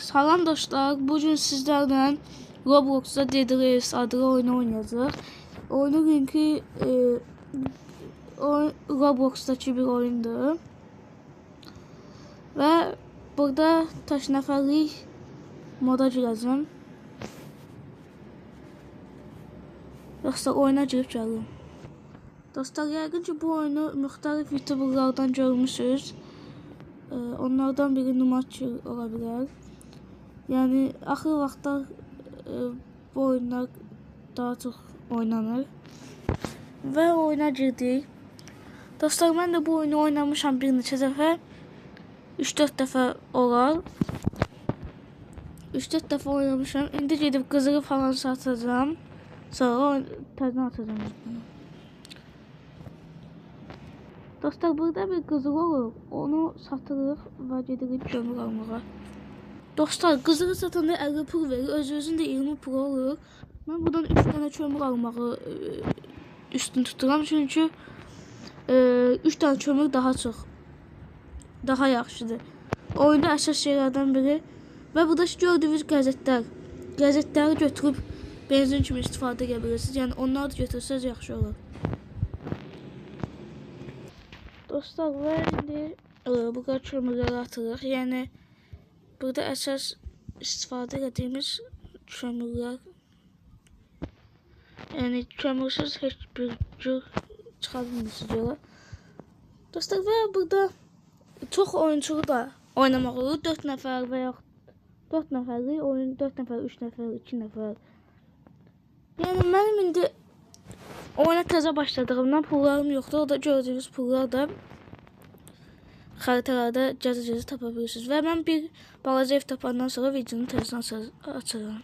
Salam dostlar, bugün sizlerle Roblox'da Dead Race adlı oyunu oynayacağız. Oyunun ki Roblox'daki bir oyundur. Ve burada taş nəfərlik moda girəcəm. Dostlar oyuna girib gəldim. Dostlar yəqin ki bu oyunu müxtəlif youtuberlardan görmüşsünüz. Onlardan biri Numaçı ola bilər. Yani axır vaxtlar bu oyunlar daha çox oynanır. Və oyuna girdik. Dostlar mən də bu oyunu oynamışam bir neçə dəfə. 3-4 dəfə olar. 3-4 dəfə oynamışam. İndi gedib qızılı falan satacağım. Sonra təzdən atacağım. Dostlar burada bir qızılı olur. Onu satırıq və gedirik kömür almağa. Dostlar qızılı satanda 50 pul verir. Özünüzün də 20 pul olur. Mən buradan 3 dənə kömür almağı üstün tuturam. Çünki 3 dənə kömür daha yaxşıdır. Oyunda əsas şeylərdən biri. Və burada gördüyünüz qəzetlər. Qəzetləri götürüb benzin kimi istifadə edə bilirsiniz. Yəni onları da götürsəz yaxşı olur. Dostlar və indi burada kömürləri atırıq. Yəni burada əsas istifadə etdiyimiz kömürlər. Yəni kömürsüz heç bir cür çıxa bilmirsiniz yola. Dostlar və burada çox oyunçulu da oynamaq olur. 4 nəfər və ya 4 nəfərlik oyun, 4 nəfər, 3 nəfər, 2 nəfər. Yəni mənim indi oyuna təzə başladığımdan pullarım yoxdur. O da gördüyünüz pullar da xəritalarda gəzə-gəzə tapa bilirsiniz. Və mən bir balaca ev tapandan sonra videonu təzdən açacağım.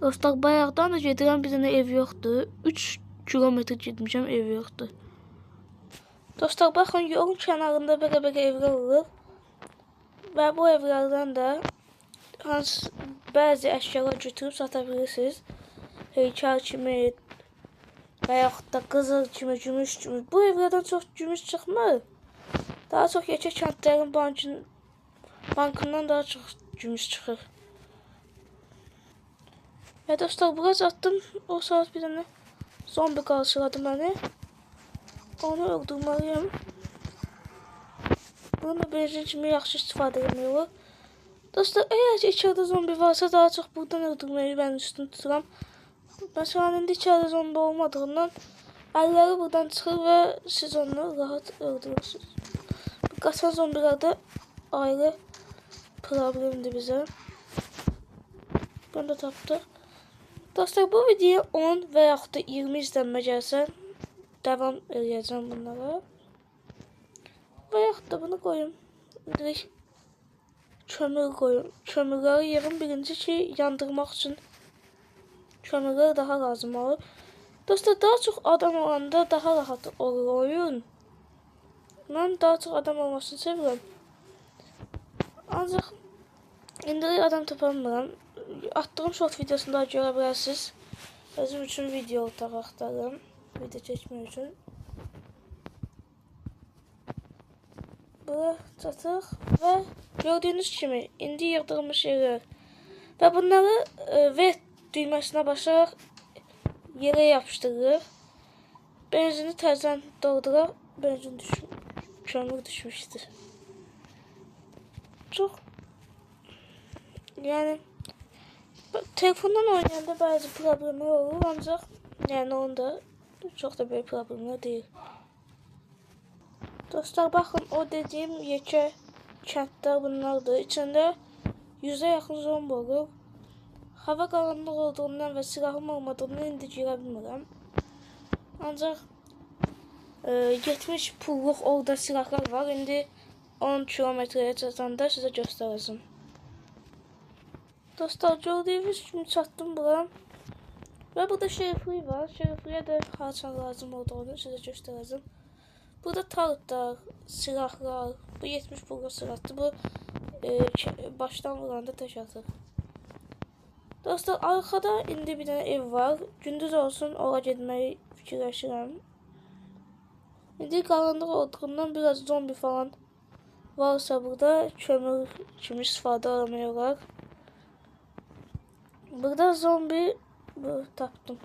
Dostlar bayaqdan da gedirəm, bir dənə ev yoxdur. 3 kilometr getmişəm, ev yoxdur. Dostlar baxın, yolun kənarında belə evlər olur. Və bu evlərdən də bəzi əşyalar götürüb sata bilirsiniz. Heykəl kimi və yaxud da qızıl kimi, gümüş kimi. Bu evlərdən çox gümüş çıxmır. Daha çox yekə kəndlərin bankından daha çox gümüş çıxır. Və dostlar bura çatdım. O saat bir dənə zombi qarşıladı məni. Onu öldürməliyəm. Bunu benzin kimi yaxşı istifadə etmək olur. Dostlar əgər içəridə zombi varsa daha çox buradan öldürməyi mən üstün tuturam. Məsələn indi içəridə zombi olmadığından əlləri buradan çıxır və siz onu rahat öldürürsünüz. Qaçan zombilər də ayrı problemdir bizə. Bunu da tapdıq. Dostlar bu videoya 10 və yaxud da 20 izlənmə gəlsə davam edəcəm bunlara. Və yaxud da bunu qoyum. Direkt kömür qoyum. Kömürləri yığın birinci ki yandırmaq üçün kömürlər daha lazım olur. Dostlar daha çox adam olanda daha rahat olur oyun. Mən daha çox adam olmasını sevirəm. Ancaq indi adam tapamıram. Atdığım short videosunda görə bilərsiniz. Özüm üçün video otağı axtarıram. Video çəkmək üçün. Bura çatıq və gördüyünüz kimi indi yığdığımız şeylər və bunları V düyməsinə basaraq yerə yapışdırırıq. Benzini təzdən dolduraq. Benzin kömür düşmüşdür. Çox yəni telefondan oynayanda bəzi problemlər olur, ancaq yəni onda çox da böyük problemlər deyil. Dostlar baxın, o dediyim yekə kəndlər bunlardır. İçində 100-ə yaxın zombi olur. Hava qaranlıq olduğundan və silahım olmadığından indi girə bilmirəm. Ancaq 70 pulluq orada silahlar var. İndi 10 kilometrəyə çatanda sizə göstərəcəm. Dostlar gördüyünüz kimi çatdım bura. Və burada şeriflik var. Şerifliyə də haçan lazım olduğunu sizə göstərəcəm. Burada tarıqlar, silahlar, bu 70 pulluq silahdır. Bu başdan vuranda tək atır. Dostlar arxada indi bir dənə ev var. Gündüz olsun ora getməyi fikirləşirəm. İndi qaranlıq olduğundan biraz zombi falan varsa burada kömür kimi istifadə etmək olar. Burada zombi tapdım.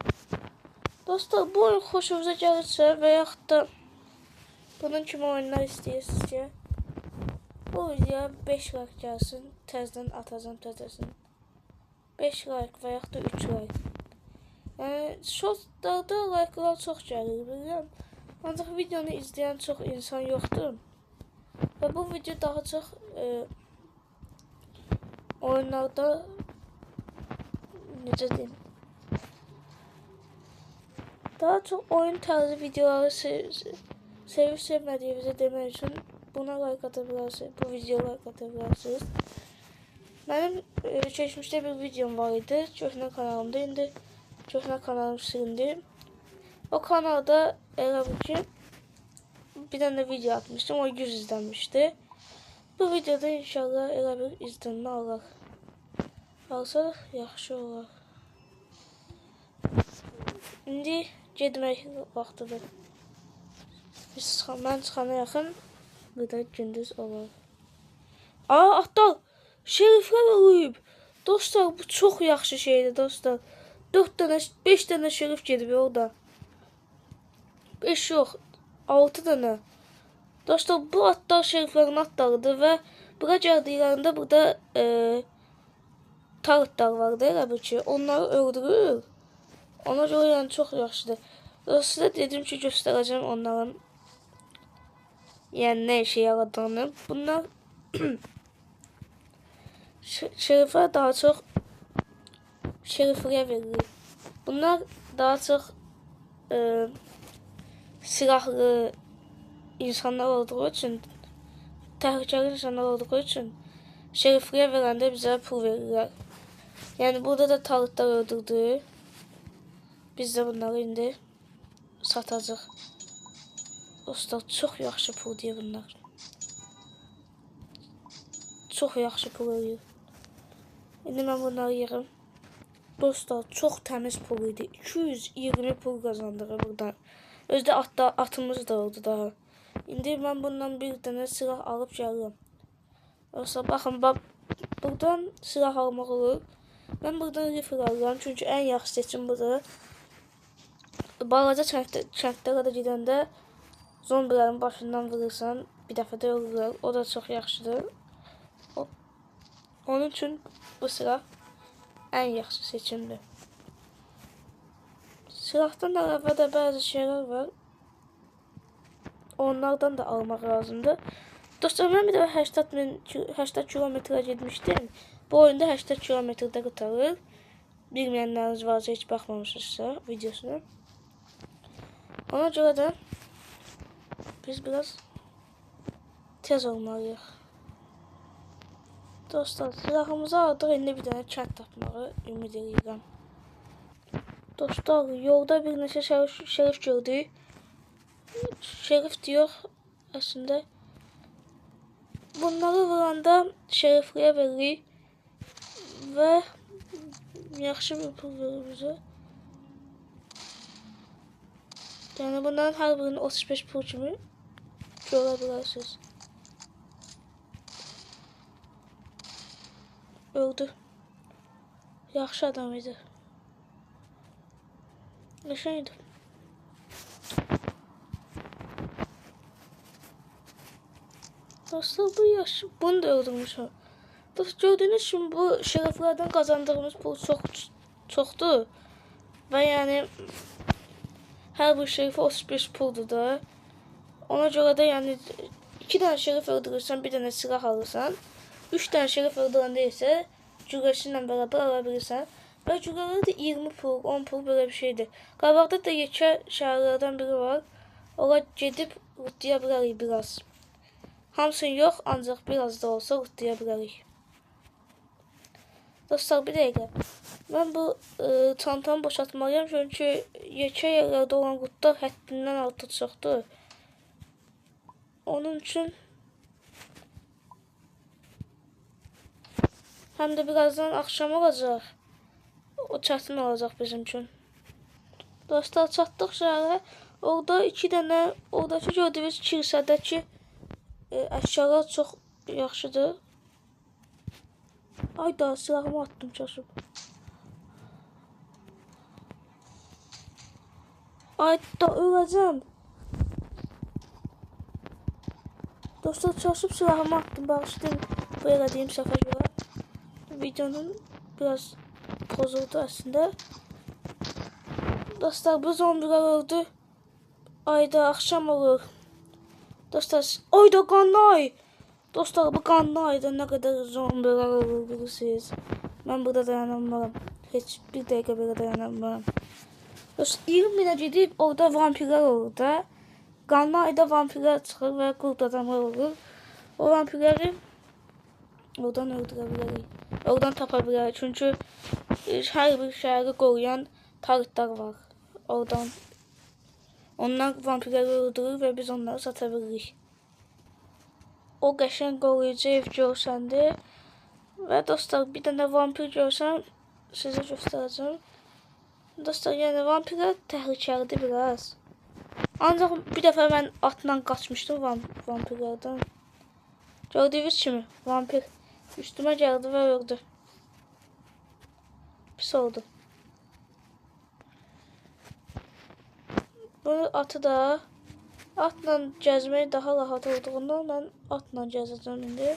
Dostlar, bu oyun xoşunuza gəlirsə və yaxud da bunun kimi oyunlar istəyirsinizcə, bu videoya 5 like gəlsin, təzədən atacağım təzəsini. 5 like və yaxud da 3 like. Yəni, shortlarda like'lar çox gəlir, bilirəm. Ancaq videonu izləyən çox insan yoxdur. Və bu video daha çox oyunlarda, necə deyim, daha çox oyun tarzı videoları sevib sevmədiyinizi demək üçün buna like ata bilərsiniz, bu videoya like ata bilərsiniz. Mənim keçmişdə bir videom var idi, köhnə kanalımda, indi köhnə kanalım silindi. O kanalda elə bu ki, bir dənə video atmışdım, o 100 izlənmişdi. Bu videoda inşallah elə bir izlənmə alaq. Alsaq yaxşı olar. İndi getmək vaxtıdır. Mən çıxana yaxın burada gündüz olar. Atlar! Şeriflər ölüb. Dostlar, bu çox yaxşı şeydir dostlar. 5 dənə şerif gedib orada. 5 yox, 6 dənə. Dostlar, bu atlar şeriflərin atlarıdır və bura gəldiklərində burada tarıtlar vardı, elə bil ki, onları öldürür. Ona görə yəni çox yaxşıdır. Sizə dedim ki, göstərəcəm onların yəni nə işə yaradığını. Bunlar şeriflər daha çox şerifliyə verilir. Bunlar daha çox silahlı insanlar olduğu üçün, təhlükəli insanlar olduğu üçün şerifliyə verəndə bizə pul verirlər. Yəni burada da tarıtlar öldürdü. Biz də bunları indi satacaq. Dostlar, çox yaxşı pul deyir bunlar. Çox yaxşı pul verir. İndi mən bunları yığım. Dostlar, çox təmiz pul idi. 220 pul qazandırır buradan. Özdə atımız da oldu daha. İndi mən bundan bir dənə silah alıb gəlirəm. Dostlar, baxın, buradan silah almaq olur. Mən buradan rifle alıram, çünki ən yaxşı seçim budur. Balaca kəndlərə də gedəndə zombilərin başından vurursan, bir dəfə də ölürlər. O da çox yaxşıdır. Onun üçün bu silah ən yaxşı seçimdir. Silahdan əlavə də bəzi şeylər var. Onlardan da almaq lazımdır. Dostlar, mən bir də 80 kilometrə getmişdim. Bu oyunda 80 kilometrdə qurtarır. Bilməyənləriniz varsa, heç baxmamışsınızsa videosuna. Ona görə də biz biraz tez olmalıyıq. Dostlar, silahımızı aldıq, indi bir dənə kənd tapmağı ümid edirəm. Dostlar, yolda bir neçə şerif gördük. Şerif diyor əslində. Bunları vuranda şerifliyə veririk və yaxşı bir pul verir bizə. Yəni bunların hər birini 35 pul kimi görə bilərsiniz. Öldü. Yaxşı adam idi. Qəşəng idi. Dostlar, bunu da öldürmüşəm. Dostlar, gördüyünüz kimi bu şeriflərdən qazandığımız pul çoxdur. Və yəni hər bir şerifi 35 puldur da. Ona görə də yəni 2 dənə şerif öldürürsən, bir dənə silah alırsan. 3 dənə şerif öldürəndə isə cügəşinlə bərabər ala bilirsən. Və cügələr də 20 pul, 10 pul belə bir şeydir. Qabaqda da yekə şəhərlərdən biri var. Ora gedib rutluya bilərik biraz. Hamısını yox, ancaq biraz da olsa rutluya bilərik. Dostlar, bir dəqiqə. Mən bu çantamı boşaltmalıyam, çünki yekə yerlərdə olan qutlar həddindən artıq çoxdur. Onun üçün həm də birazdan axşam olacaq. O çətin olacaq bizim üçün. Dostlar, çatdıq şəhərə. Orada 2 dənə, oradakı gördüyünüz kilsədəki əşyalar çox yaxşıdır. Ay da silahımı attım çaşıb. Ay da öləcəm. Dostlar çaşıb silahımı attım. Bağışlayın bu elədiyim səhvə görə. Videonun biraz pozuldu əslində. Dostlar bu zombilər öldü. Ayda axşam olur. Dostlar ayda qanlay. Dostlar bu qanlayda nə qədər zombilər olur bilirsiniz. Mən burada dayanamam. Heç bir dəqiqə belə dayanamam. Dostlar 20 minə gedib orada vampirlər olur da. Qanlayda vampirlər çıxır və qurd adamlar olur. O vampirləri oradan öldürə bilərik. Oradan tapa bilərik. Çünki hər bir şəhəri qoruyan tarıtlar var. Oradan onlar vampirləri öldürür və biz onları sata bilirik. O qəşəng qoruyucu ev görsəndi. Və dostlar bir dənə vampir görsəm sizə göstərəcəm. Dostlar yəni vampirlər təhlükəlidir biraz. Ancaq bir dəfə mən atla qaçmışdım vampirlərdən. Gördüyünüz kimi vampir üstümə gəldi və öldü. Pis oldu. Bunu atı da atla gəzmək daha rahat olduğundan mən atla gəzəcəm indi.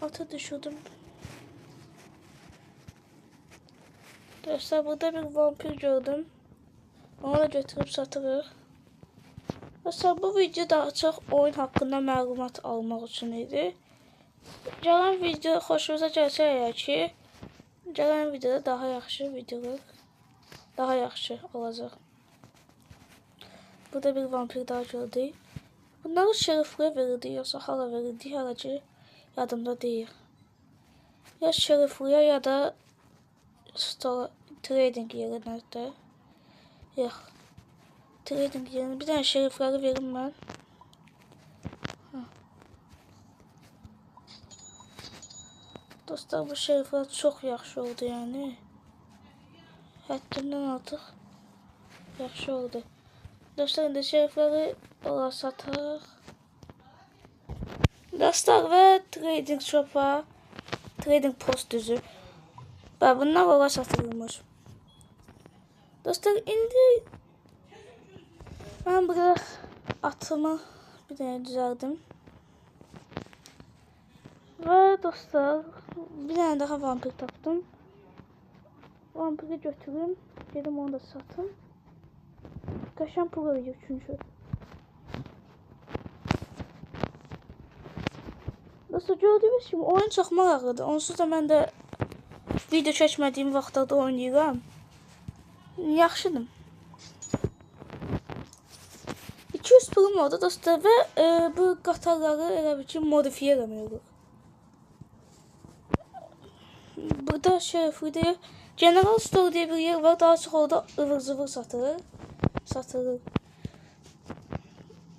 Atı düşürdüm. Dostlar burada bir vampir gördüm. Onu da götürüb satırıq. Dostlar bu video daha çox oyun haqqında məlumat almaq üçün idi. Gələn video xoşunuza gəlsə əgər ki, gələn videoda daha yaxşı videolar, daha yaxşı olacaq. Burada bir vampir daha gördük. Bunları şerifliyə verildi, yoxsa hala verildi, hala ki yadımda deyil. Ya şerifliyə ya da trading yerinə də. Yox. Trading yerinə bir dənə şerifləri verim mən. Dostlar bu şeriflər çox yaxşı oldu yəni. Həddindən artıq yaxşı oldu. Dostlar indi şerifləri ola sataq. Dostlar və trading shop'a, trading post düzü. Və bunlar ola satılmış. Dostlar indi mən burada atımı bir dənə düzəldim. Və dostlar bir dənə daha vampir tapdım. Vampiri götürüm, gedim onu da satım. Qəşəng pul ödəyir çünki. Dostlar gördüyünüz kimi oyun çox maraqlıdır. Onsuz da mən də video çəkmədiyim vaxtlarda oynayıram. Yaxşıdır. 200 pulum oldu dostlar və bu qatarları elə bir ki modifiyə eləmək olur. Burada şeriflidir. General Store diye bir yer var. Daha çox orada ıvır zıvır satılır.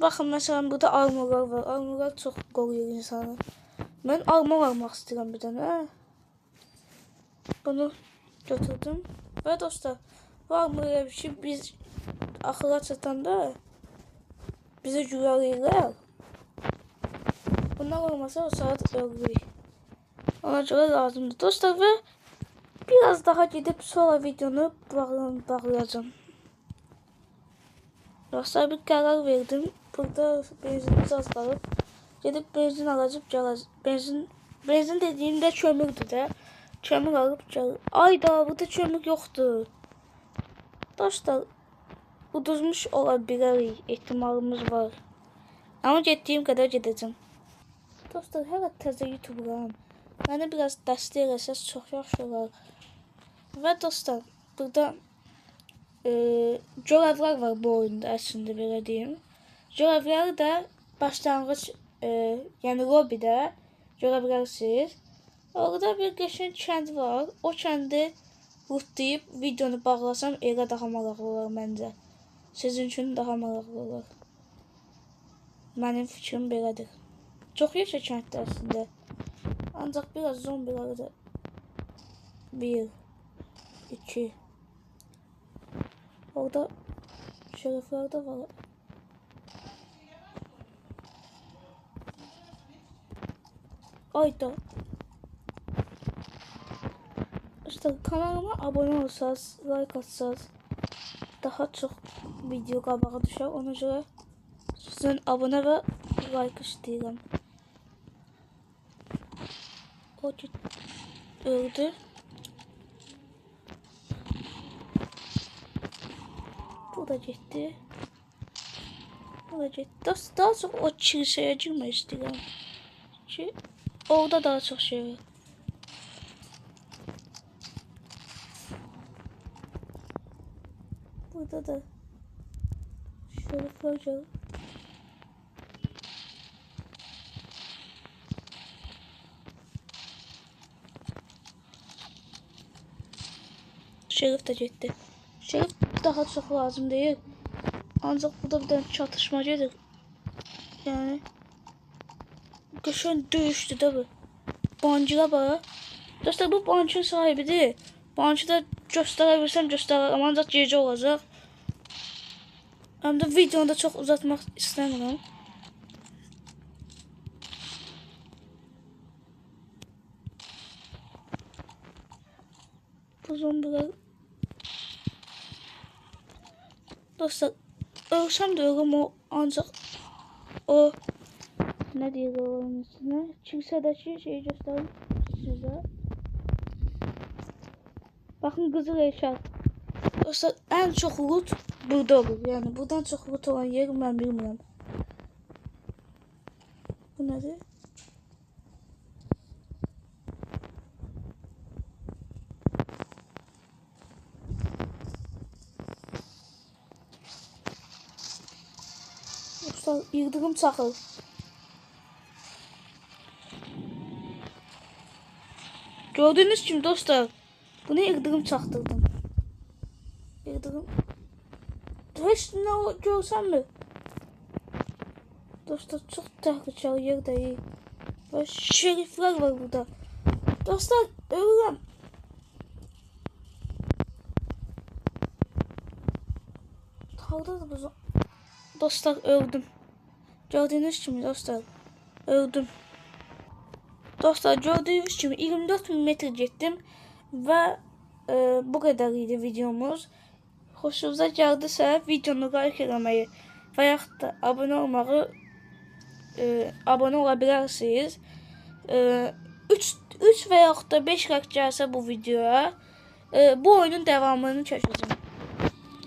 Baxın məsələn burada armorlar var. Armorlar çox qoruyur insanı. Mən armor almaq istəyirəm bir dənə. Bunu götürdüm. Və dostlar bu armor elə bir ki biz axıra çatanda bizə güvərlər. Bunlar olmasa o saat ölürük. Ona görə lazımdır dostlar və biraz daha gedib sonra videonu bağlayacağım. Dostlar bir qərar verdim. Burada benzinimiz az qalıb. Gedib benzin alacaq gələcəm. Benzin dediyimdə kömürdür də. Kömür alıb gəlir. Ayda burada kömür yoxdur. Dostlar uduzmuş ola bilərik. Ehtimalımız var. Amma getdiyim qədər gedəcəm. Dostlar hələ təzə YouTube'ram. Məni biraz dəstək eləsəz çox yaxşı olar. Və dostlar burada görevlər var bu oyunda əslində belə deyim. Görevləri də başlanğıc yəni lobbydə görə bilərsiniz. Orada bir qəşəng kənd var. O kəndi lootlayıb videonu bağlasam elə daha maraqlı olar məncə. Sizin üçün daha maraqlı olar. Mənim fikrim belədir. Çox yaşa kənddə əslində. Ancaq biraz zombiləri da 1, 2 orada şeriflər də var. Ayda. İşte kanalıma abone olsanız, like atsanız daha çok video qabağa düşər. Ona görə sizin abone və like istəyirəm. O öldü. Bu da getdi. Bu da getdi. Daha çox o kilsəyə girmək istəyirəm ki, orada daha çox şey var. Burada da şerifler var. Şerif de gitti. Şerif daha çok lazım değil. Ancak burada bir tane çatışma gelir. Yani geçen döyüştü de bu. Bancıya bak. Dostlar bu bankın sahibidir. Bankı da göstərebilirsəm göstərərəm. Ancaq gecə olacaq. Həm də videonu da çox uzatmaq istəmirəm. Bu zombiler. Dostlar ölsəm də ölüm o ancaq o ne deyir onun üstüne? Kilsədəki şeyi göstərim sizə. Bakın qızıl heykəl. Dostlar ən çox loot burada olur. Yani buradan çox loot olan yer mən bilmirəm. Bu nədir? Dostlar yıldırım çaxır. Gördüğünüz gibi dostlar bunu yıldırım çaktırdım. Yıldırım. Hiç ne o görsem mi? Dostlar çok tehlikeli yer değil. Ve şerifler var burada. Dostlar ölürüm. Harda da bu. Dostlar öldüm. Gördüğünüz gibi dostlar öldüm. Dostlar gördüğünüz gibi 24.000 metre gittim ve bu kadar idi videomuz. Xoşunuza gəldisə videonu like eləməyi və yaxud da abone ola bilərsiniz. 3 və yaxud da 5 like gəlsə bu videoya bu oyunun devamını çəkəcəm.